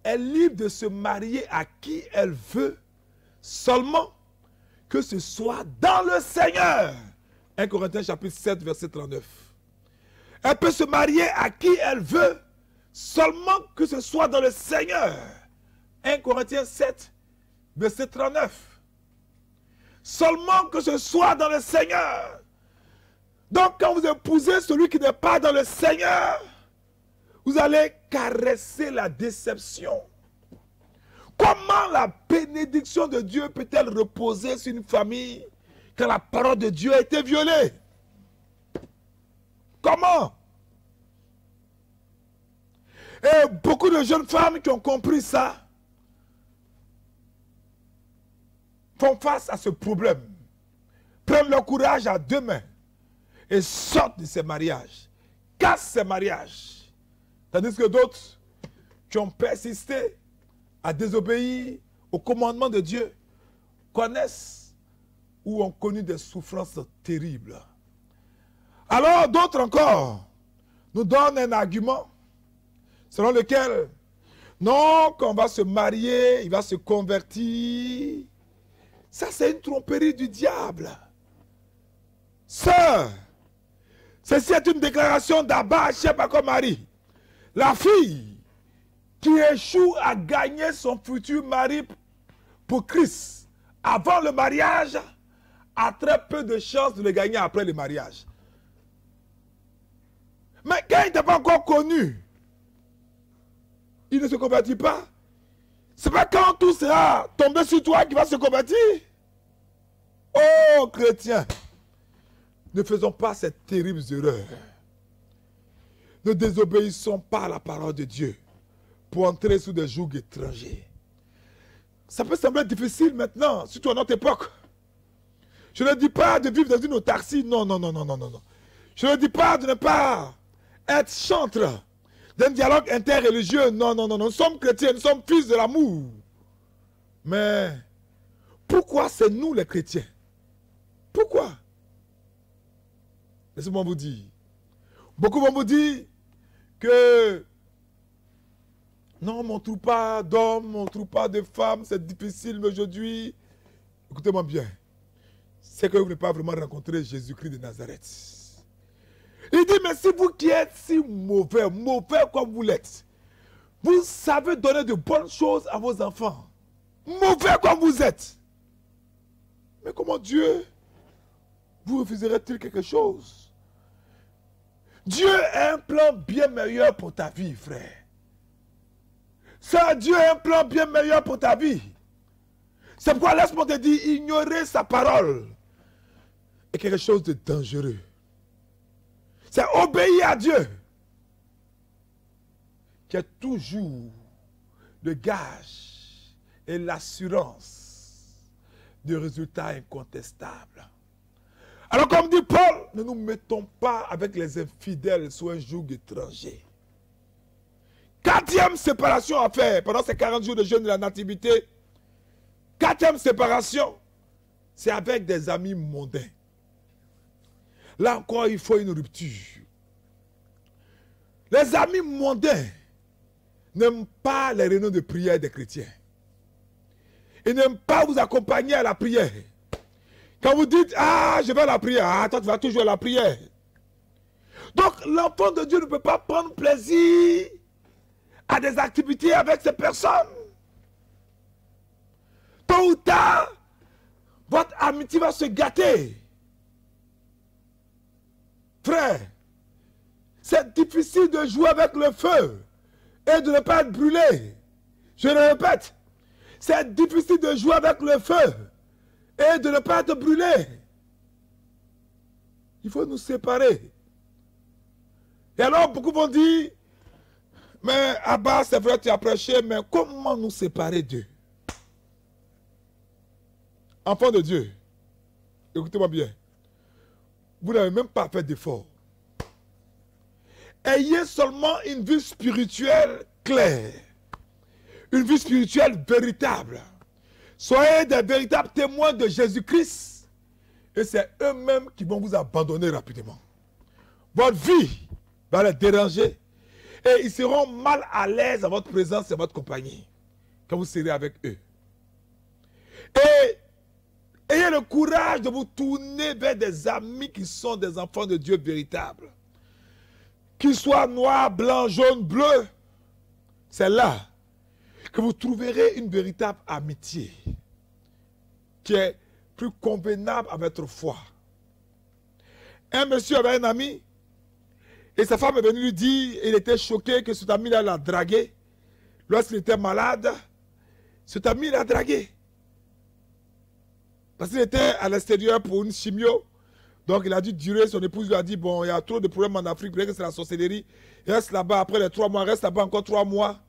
Speaker 3: est libre de se marier à qui elle veut, seulement que ce soit dans le Seigneur. 1 Corinthiens chapitre 7, verset 39. Elle peut se marier à qui elle veut, seulement que ce soit dans le Seigneur. 1 Corinthiens 7, verset 39. Seulement que ce soit dans le Seigneur. Donc quand vous épousez celui qui n'est pas dans le Seigneur, vous allez caresser la déception. Comment la bénédiction de Dieu peut-elle reposer sur une famille quand la parole de Dieu a été violée? Comment? Et beaucoup de jeunes femmes qui ont compris ça font face à ce problème, prennent leur courage à deux mains et sortent de ces mariages, cassent ces mariages. Tandis que d'autres qui ont persisté à désobéir au commandement de Dieu connaissent ou ont connu des souffrances terribles. Alors d'autres encore nous donnent un argument selon lequel, non, quand on va se marier, il va se convertir. Ça, c'est une tromperie du diable. Sœur, ceci est une déclaration d'Abba Sheba Marie. La fille qui échoue à gagner son futur mari pour Christ avant le mariage a très peu de chances de le gagner après le mariage. Mais quand il n'est pas encore connu, il ne se convertit pas. C'est pas quand tout sera tombé sur toi qu'il va se convertir. Oh chrétiens, ne faisons pas cette terrible erreur. Ne désobéissons pas à la parole de Dieu pour entrer sous des jougs étrangers. Ça peut sembler difficile maintenant, surtout à notre époque. Je ne dis pas de vivre dans une autarcie, non. Je ne dis pas de ne pas être chantre d'un dialogue interreligieux, non. Nous sommes chrétiens, nous sommes fils de l'amour. Mais pourquoi c'est nous les chrétiens? Pourquoi? Laissez-moi vous dire. Beaucoup vont vous dire que non, on ne trouve pas d'hommes, on ne trouve pas de femmes, c'est difficile aujourd'hui. Écoutez-moi bien. C'est que vous n'avez pas vraiment rencontré Jésus-Christ de Nazareth. Il dit, mais si vous qui êtes si mauvais comme vous l'êtes, vous savez donner de bonnes choses à vos enfants, mauvais comme vous êtes, mais comment Dieu vous refuserait-il quelque chose? Dieu a un plan bien meilleur pour ta vie, frère. Ça, Dieu a un plan bien meilleur pour ta vie. C'est pourquoi laisse-moi te dire, ignorer sa parole est quelque chose de dangereux. C'est obéir à Dieu qui est toujours le gage et l'assurance de résultats incontestables. Alors comme dit Paul, ne nous mettons pas avec les infidèles sous un joug étranger. 4e séparation à faire pendant ces 40 jours de jeûne de la nativité. 4e séparation, c'est avec des amis mondains. Là encore, il faut une rupture. Les amis mondains n'aiment pas les réunions de prière des chrétiens. Ils n'aiment pas vous accompagner à la prière. Quand vous dites, ah, je vais à la prière, ah, toi tu vas toujours à la prière. Donc l'enfant de Dieu ne peut pas prendre plaisir à des activités avec ces personnes. Tôt ou tard, votre amitié va se gâter. Frère, c'est difficile de jouer avec le feu et de ne pas être brûlé. Je le répète, c'est difficile de jouer avec le feu et de ne pas être brûlé. Il faut nous séparer. Et alors, beaucoup vont dire, mais Abba, c'est vrai, tu as prêché, mais comment nous séparer d'eux? Enfants de Dieu, écoutez-moi bien. Vous n'avez même pas fait d'effort. Ayez seulement une vie spirituelle claire. Une vie spirituelle véritable. Soyez des véritables témoins de Jésus-Christ. Et c'est eux-mêmes qui vont vous abandonner rapidement. Votre vie va les déranger. Et ils seront mal à l'aise à votre présence et à votre compagnie. Quand vous serez avec eux. Et ayez le courage de vous tourner vers des amis qui sont des enfants de Dieu véritables. Qu'ils soient noirs, blancs, jaunes, bleus. C'est là que vous trouverez une véritable amitié qui est plus convenable à votre foi. Un monsieur avait un ami et sa femme est venue lui dire, il était choqué que cet ami-là l'a dragué. Lorsqu'il était malade, cet ami l'a dragué. Parce qu'il était à l'extérieur pour une chimio. Donc il a dû durer, son épouse lui a dit, bon, il y a trop de problèmes en Afrique, peut-être que c'est la sorcellerie. Il reste là-bas, après les 3 mois, reste là-bas encore 3 mois.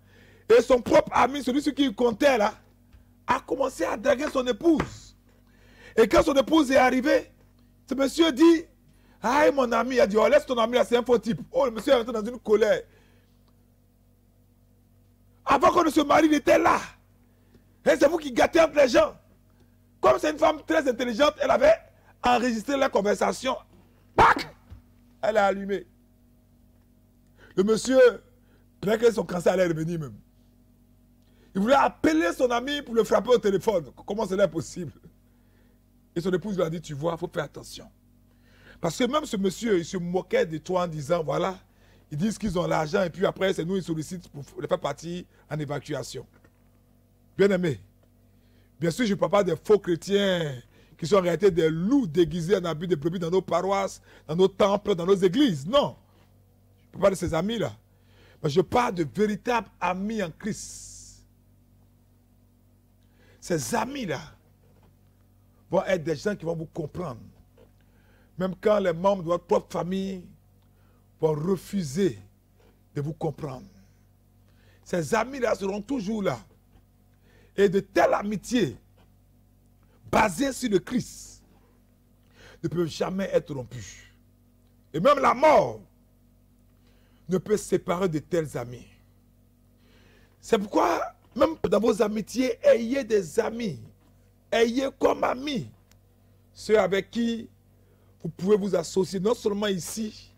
Speaker 3: Et son propre ami, celui qui il comptait là, a commencé à draguer son épouse. Et quand son épouse est arrivée, ce monsieur dit, ah mon ami, il a dit, oh laisse ton ami là, c'est un faux type. Oh le monsieur est rentré dans une colère. Avant qu'on ne se marie, il était là. Et c'est vous qui gâtez entre les gens. Comme c'est une femme très intelligente, elle avait enregistré la conversation. Pac! Elle a allumé. Le monsieur, peut-être que son cancer allait revenir même. Il voulait appeler son ami pour le frapper au téléphone. Comment cela est possible? Et son épouse lui a dit, tu vois, il faut faire attention. Parce que même ce monsieur, il se moquait de toi en disant, voilà, ils disent qu'ils ont l'argent et puis après, c'est nous, ils sollicitent pour les faire partir en évacuation. Bien aimé, Bien sûr, je ne parle pas des faux chrétiens qui sont en réalité des loups déguisés en habits de brebis dans nos paroisses, dans nos temples, dans nos églises. Non. Je ne parle pas de ces amis-là. Mais je parle de véritables amis en Christ. Ces amis-là vont être des gens qui vont vous comprendre. Même quand les membres de votre propre famille vont refuser de vous comprendre. Ces amis-là seront toujours là. Et de telles amitiés, basées sur le Christ, ne peuvent jamais être rompues. Et même la mort ne peut séparer de tels amis. C'est pourquoi, même dans vos amitiés, ayez des amis. Ayez comme amis ceux avec qui vous pouvez vous associer, non seulement ici,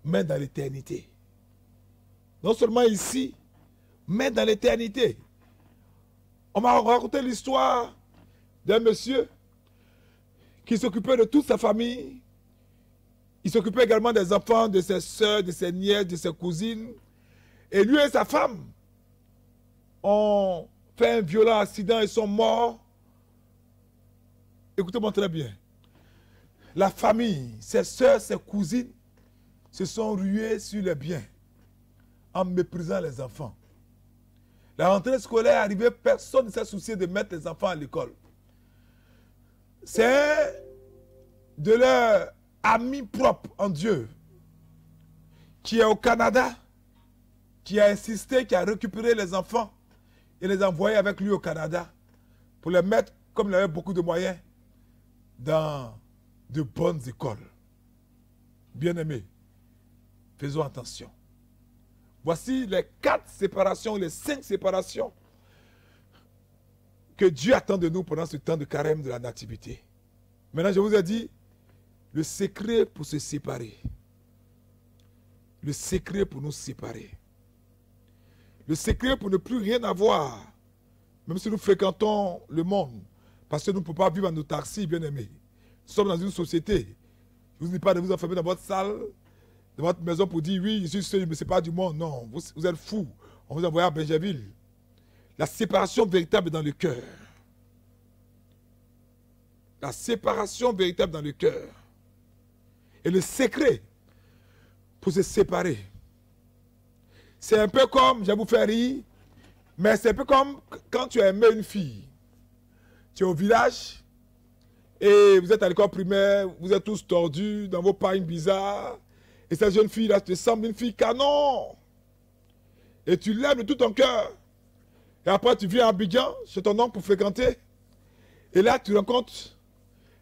Speaker 3: mais dans l'éternité. Non seulement ici, mais dans l'éternité. On m'a raconté l'histoire d'un monsieur qui s'occupait de toute sa famille. Il s'occupait également des enfants, de ses soeurs, de ses nièces, de ses cousines. Et lui et sa femme ont fait un violent accident et sont morts. Écoutez-moi très bien. La famille, ses soeurs, ses cousines se sont ruées sur les biens en méprisant les enfants. La rentrée scolaire arrivée, personne ne s'est soucié de mettre les enfants à l'école. C'est de leur ami propre en Dieu qui est au Canada, qui a insisté, qui a récupéré les enfants et les envoyé avec lui au Canada pour les mettre, comme il avait beaucoup de moyens, dans de bonnes écoles. Bien-aimés, faisons attention. Voici les 4 séparations, les 5 séparations que Dieu attend de nous pendant ce temps de carême de la nativité. Maintenant, je vous ai dit le secret pour se séparer. Le secret pour nous séparer. Le secret pour ne plus rien avoir, même si nous fréquentons le monde, parce que nous ne pouvons pas vivre en autarcie, bien-aimés. Nous sommes dans une société. Je ne vous dis pas de vous enfermer dans votre salle, dans votre maison pour dire oui, je suis seul, mais ce n'est pas du monde. Non, vous êtes fous. On vous envoie à Benjerville. La séparation véritable est dans le cœur. La séparation véritable dans le cœur. Et le secret pour se séparer. C'est un peu comme, je vais vous faire rire, mais c'est un peu comme quand tu as aimé une fille. Tu es au village et vous êtes à l'école primaire, vous êtes tous tordus dans vos pagnes bizarres. Et cette jeune fille-là te semble une fille canon. Et tu l'aimes de tout ton cœur. Et après, tu viens à Abidjan, chez ton oncle pour fréquenter. Et là, tu rencontres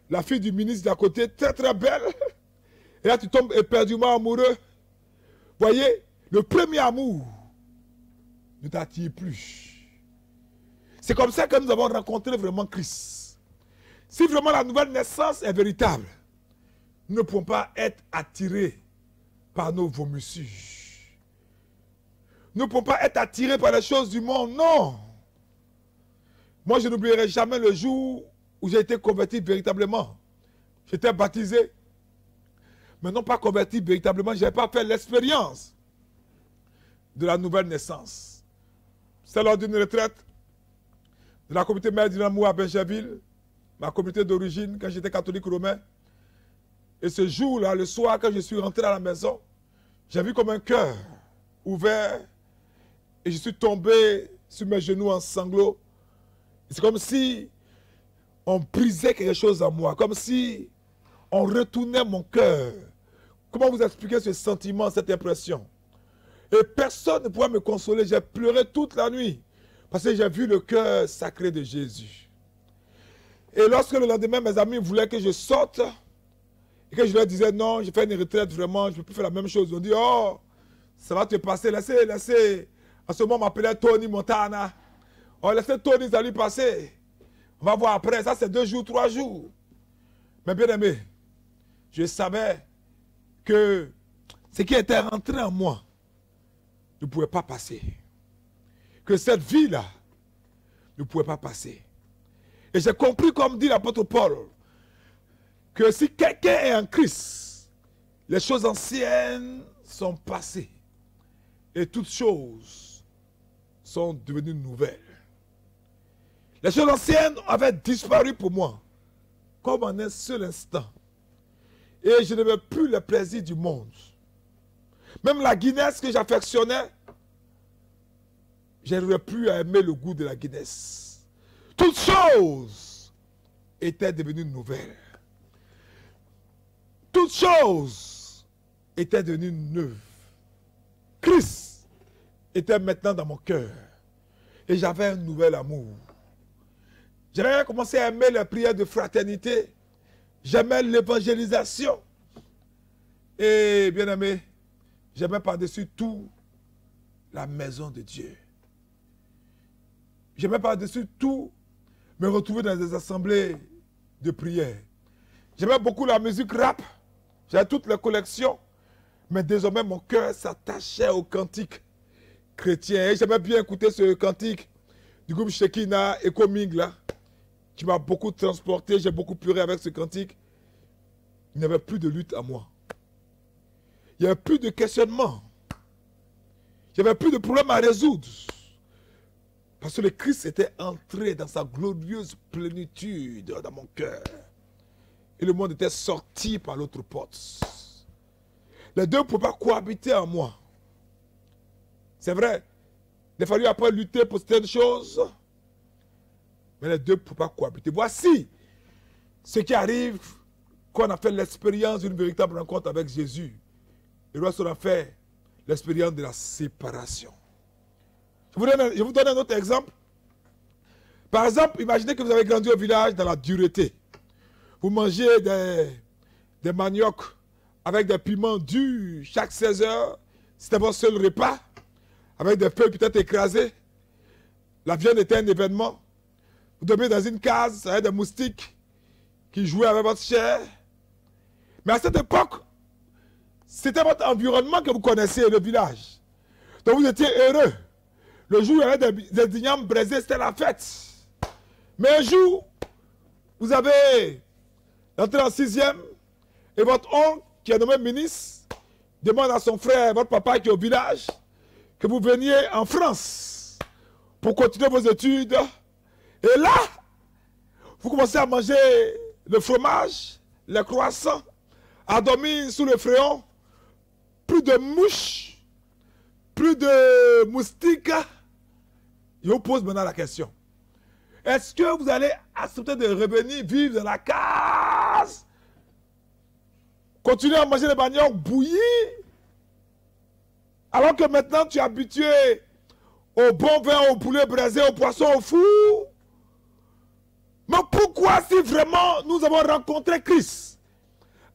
Speaker 3: la fille du ministre d'à côté, très très belle. Et là, tu tombes éperdument amoureux. Voyez, le premier amour ne t'attire plus. C'est comme ça que nous avons rencontré vraiment Christ. Si vraiment la nouvelle naissance est véritable, nous ne pouvons pas être attirés par nos vomissures. Nous ne pouvons pas être attirés par les choses du monde, non. Moi, je n'oublierai jamais le jour où j'ai été converti véritablement. J'étais baptisé, mais non pas converti véritablement. Je n'avais pas fait l'expérience de la nouvelle naissance. C'est lors d'une retraite de la communauté mère du Amour à Benjerville, ma communauté d'origine, quand j'étais catholique romain. Et ce jour-là, le soir, quand je suis rentré à la maison, j'ai vu comme un cœur ouvert et je suis tombé sur mes genoux en sanglots. C'est comme si on brisait quelque chose en moi, comme si on retournait mon cœur. Comment vous expliquer ce sentiment, cette impression? Et personne ne pouvait me consoler. J'ai pleuré toute la nuit parce que j'ai vu le cœur sacré de Jésus. Et lorsque le lendemain, mes amis voulaient que je sorte et que je leur disais non, j'ai fait une retraite vraiment, je ne peux plus faire la même chose. Ils ont dit oh, ça va te passer, laissez. En ce moment, on m'appelait Tony Montana. Oh, laissez Tony, ça lui passer. On va voir après, ça c'est 2 jours, 3 jours. Mais bien aimé, je savais que ce qui était rentré en moi ne pouvait pas passer. Que cette vie-là ne pouvait pas passer. Et j'ai compris, comme dit l'apôtre Paul, que si quelqu'un est en Christ, les choses anciennes sont passées. Et toutes choses sont devenues nouvelles. Les choses anciennes avaient disparu pour moi, comme en un seul instant. Et je n'avais plus le plaisir du monde. Même la Guinness que j'affectionnais, je n'arrivais plus à aimer le goût de la Guinness. Toutes choses étaient devenues nouvelles. Toutes choses étaient devenues neuves. Christ était maintenant dans mon cœur. Et j'avais un nouvel amour. J'avais commencé à aimer les prières de fraternité. J'aimais l'évangélisation. Et bien aimé, j'aimais par-dessus tout la maison de Dieu. J'aimais par-dessus tout me retrouver dans des assemblées de prière. J'aimais beaucoup la musique rap. J'avais toutes les collections. Mais désormais, mon cœur s'attachait au cantique chrétien. Et j'aimais bien écouter ce cantique du groupe Shekinah et Coming là, qui m'a beaucoup transporté. J'ai beaucoup pleuré avec ce cantique. Il n'y avait plus de lutte à moi. Il n'y avait plus de questionnement. Il n'y avait plus de problème à résoudre. Parce que le Christ était entré dans sa glorieuse plénitude dans mon cœur. Et le monde était sorti par l'autre porte. Les deux ne pouvaient pas cohabiter en moi. C'est vrai. Il a fallu après lutter pour certaines choses. Mais les deux ne pouvaient pas cohabiter. Voici ce qui arrive quand on a fait l'expérience d'une véritable rencontre avec Jésus. Et lorsqu'on a fait l'expérience de la séparation. Je vous donne un autre exemple. Par exemple, imaginez que vous avez grandi au village dans la dureté. Vous mangez des maniocs avec des piments durs chaque 16 heures. C'était votre seul repas. Avec des feuilles peut-être écrasées. La viande était un événement. Vous dormiez dans une case avec des moustiques qui jouaient avec votre chair. Mais à cette époque, c'était votre environnement que vous connaissiez, le village. Donc vous étiez heureux. Le jour où il y avait des ignames braisés, c'était la fête. Mais un jour, vous avez entré en 6e et votre oncle, qui est nommé ministre, demande à son frère, votre papa qui est au village, que vous veniez en France pour continuer vos études. Et là, vous commencez à manger le fromage, les croissants, à dormir sous le fréon. Plus de mouches, plus de moustiques. Je vous pose maintenant la question. Est-ce que vous allez accepter de revenir vivre dans la case? Continuer à manger les maniocs bouillis? Alors que maintenant tu es habitué au bon vin, au poulet braisé, au poisson au four? Mais pourquoi, si vraiment nous avons rencontré Christ,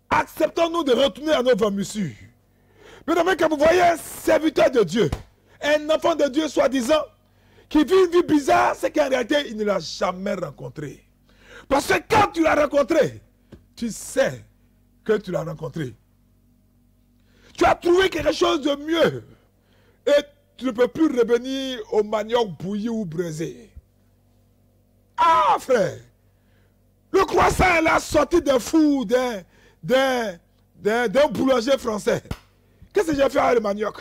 Speaker 3: acceptons-nous de retourner à nos vomissures? Mais demain, quand vous voyez un serviteur de Dieu, un enfant de Dieu soi-disant, qui vit une vie bizarre, c'est qu'en réalité, il ne l'a jamais rencontré. Parce que quand tu l'as rencontré, tu sais que tu l'as rencontré. Tu as trouvé quelque chose de mieux. Et tu ne peux plus revenir au manioc bouilli ou braisé. Ah, frère, le croissant est là, sorti d'un four d'un boulanger français. Qu'est-ce que j'ai fait avec le manioc?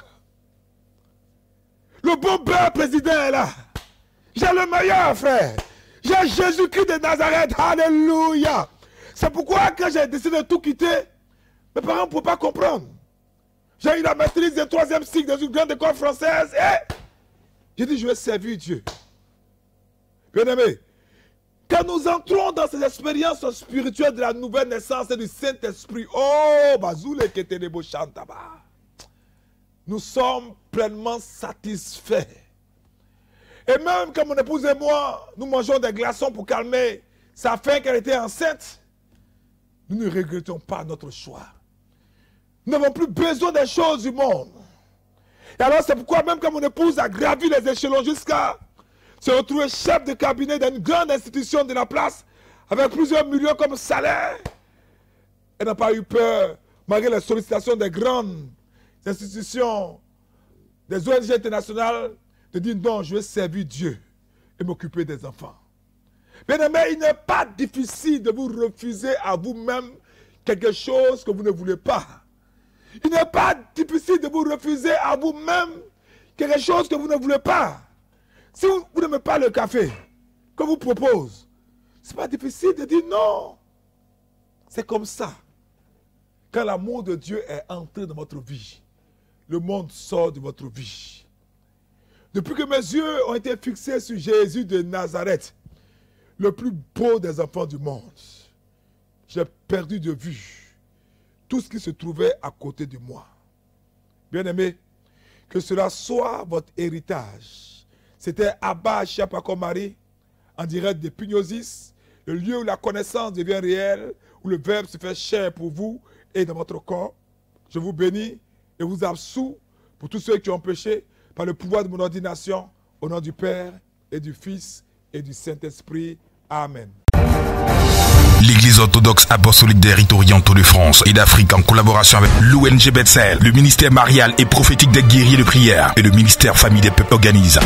Speaker 3: Le bon beurre président est là. J'ai le meilleur, frère. J'ai Jésus-Christ de Nazareth. Alléluia. C'est pourquoi quand j'ai décidé de tout quitter, mes parents ne pouvaient pas comprendre. J'ai eu la maîtrise du 3e cycle dans une grande école française. Et j'ai dit, je vais servir Dieu. Bien aimé, quand nous entrons dans ces expériences spirituelles de la nouvelle naissance et du Saint-Esprit, oh, bazoule qui était beau chantaba. Nous sommes pleinement satisfaits. Et même quand mon épouse et moi, nous mangeons des glaçons pour calmer sa faim qu'elle était enceinte, nous ne regrettons pas notre choix. Nous n'avons plus besoin des choses du monde. Et alors c'est pourquoi même quand mon épouse a gravi les échelons jusqu'à se retrouver chef de cabinet d'une grande institution de la place, avec plusieurs millions comme salaire, elle n'a pas eu peur, malgré les sollicitations des grandes institutions, des ONG internationales, de dire non, je vais servir Dieu et m'occuper des enfants. Bien aimé, il n'est pas difficile de vous refuser à vous-même quelque chose que vous ne voulez pas. Il n'est pas difficile de vous refuser à vous-même quelque chose que vous ne voulez pas. Si vous n'aimez pas le café, qu'on vous propose, ce n'est pas difficile de dire non. C'est comme ça. Quand l'amour de Dieu est entré dans votre vie, le monde sort de votre vie. Depuis que mes yeux ont été fixés sur Jésus de Nazareth, le plus beau des enfants du monde, j'ai perdu de vue tout ce qui se trouvait à côté de moi. Bien-aimés, que cela soit votre héritage. C'était Abba Chiapakomari, en direct de Pignosis, le lieu où la connaissance devient réelle, où le verbe se fait chair pour vous et dans votre corps. Je vous bénis et vous absous pour tous ceux qui ont péché par le pouvoir de mon ordination, au nom du Père et du Fils et du Saint-Esprit. Amen.
Speaker 1: L'Église orthodoxe apostolique des rites orientaux de France et d'Afrique, en collaboration avec l'ONG Bethel, le ministère marial et prophétique des guerriers de prière et le ministère famille des peuples organise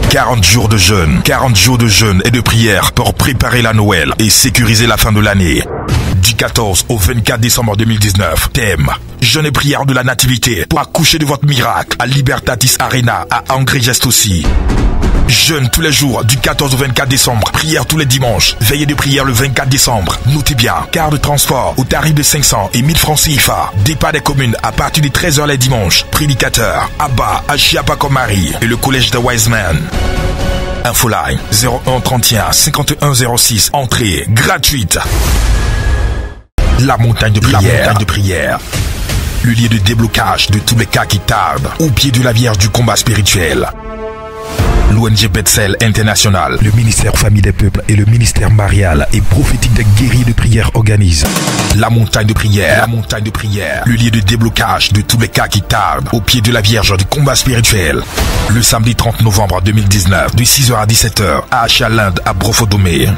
Speaker 1: 40 jours de jeûne, 40 jours de jeûne et de prière pour préparer la Noël et sécuriser la fin de l'année. Du 14 au 24 décembre 2019, thème jeûne et prière de la nativité pour accoucher de votre miracle à Libertatis Arena à Angers aussi. Jeûne tous les jours du 14 au 24 décembre, prière tous les dimanches, veillée de prière le 24 décembre. Notez bien, car de transport au tarif de 500 et 1000 francs CFA. Départ des communes à partir de 13h les dimanches. Prédicateur, Abba Chiapakomari et le collège de Wiseman. Infoline 01 31 51 06, entrée gratuite. La montagne de prière. Le lieu de déblocage de tous les cas qui tardent, au pied de la Vierge du combat spirituel. L'ONG Bethel International, le ministère famille des peuples et le ministère marial et prophétique des guerriers de prière organisent la montagne de prière. Le lieu de déblocage de tous les cas qui tardent, au pied de la Vierge du combat spirituel. Le samedi 30 novembre 2019, de 6h à 17h, à Achalinde, à Brofodomé.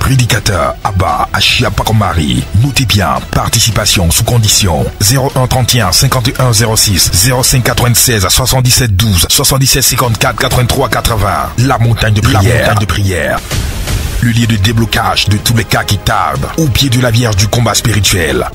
Speaker 1: Prédicateur Abba Chiapakomari. Notez bien, participation sous condition. 01 31 51 06 05 96 77 12 77 54 83 80. La montagne de prière. Le lieu de déblocage de tous les cas qui tardent, au pied de la Vierge du combat spirituel.